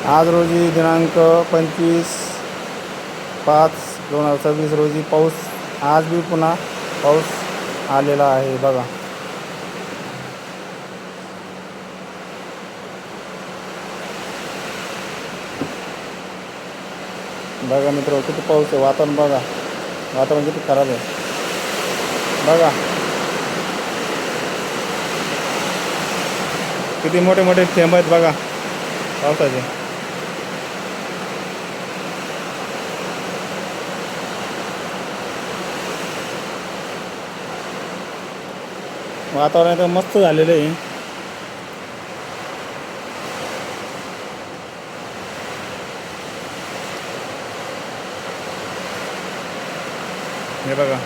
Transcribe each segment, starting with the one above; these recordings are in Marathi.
आज रोजी दिनांक 25/5/2026 रोजी पाऊस, आज बी पुन्हा पाऊस आलेला आहे बघा. बघा मित्र, किती पाऊस आहे. वातावरण बघा, वातावरण किती खराब आहे बघा. किती मोठे मोठे थेंब आहेत बघा पावसाचे. वातावरण एकदम मस्त झालेलं आहे. हे बघा,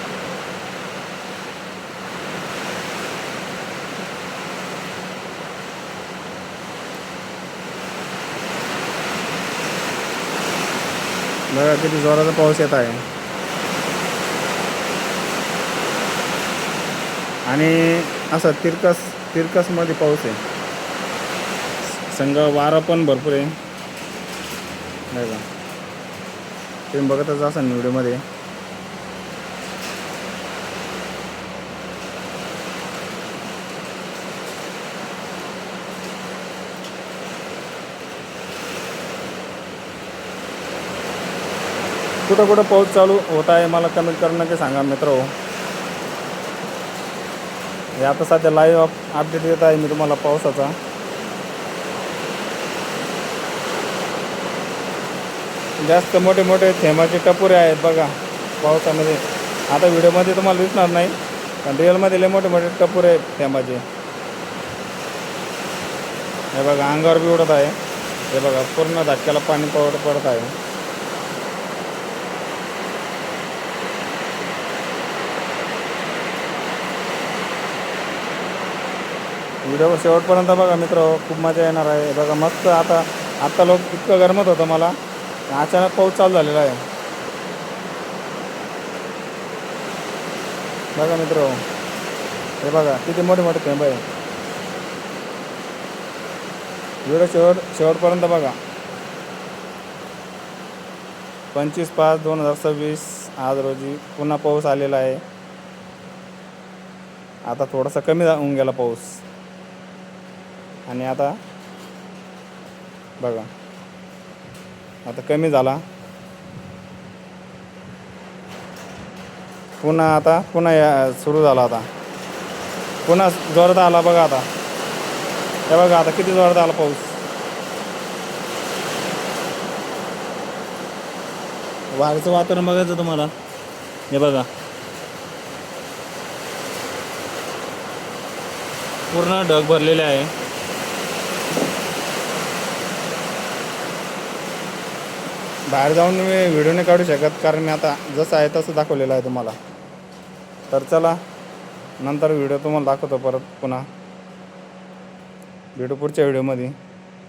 बघा किती जोराचा पाऊस येत आहे. आणि असं तिरकसमध्ये पाऊस आहे. संग वारा पण भरपूर आहे बघा. तुम्ही बघतच असाल व्हिडिओमध्ये. कुठं कुठं पाऊस चालू होत आहे मला कमेंट करून नक्की सांगा मित्र. हे आता सध्या लाईव्ह अपडेट देत आहे मी तुम्हाला पावसाचा. जास्त मोठे मोठे थेंबाचे टपोरे आहेत बघा पावसामध्ये. आता व्हिडिओमध्ये तुम्हाला दिसणार नाही, पण रिअलमध्ये लय मोठे मोठे टपोरे आहेत थेंबाचे. हे बघा अंगावर बी उडत आहे. हे बघा पूर्ण धक्क्याला पाणी पडत आहे. व्हिडिओ शेवटपर्यंत बघा मित्र, खूप मजा येणार आहे बघा. मस्त आता लोक इतकं गरमत होतं मला, अचानक पाऊस चालू झालेला आहे बघा मित्र. हे बघा किती मोठे मोठे थेंब आहे. व्हिडिओ शेवटपर्यंत बघा. 25/5/2026 आज रोजी पुन्हा पाऊस आलेला आहे. आता थोडासा कमी होऊन गेला पाऊस. आणि आता बघा, आता कमी झाला. पुन्हा सुरू झाला. आता पुन्हा जोरात आला बघा. आता हे बघा, आता किती जोरात आला पाऊस. बाहेरचं वातावरण बघायचं तुम्हाला. हे बघा पूर्ण ढग भरलेले आहे. बाहेर जाऊन मी व्हिडिओ नाही काढू शकत, कारण मी आता जसं आहे तसं दाखवलेलं आहे तुम्हाला. तर चला, नंतर व्हिडिओ तुम्हाला दाखवतो परत पुन्हा. भेटू पुढच्या व्हिडिओमध्ये.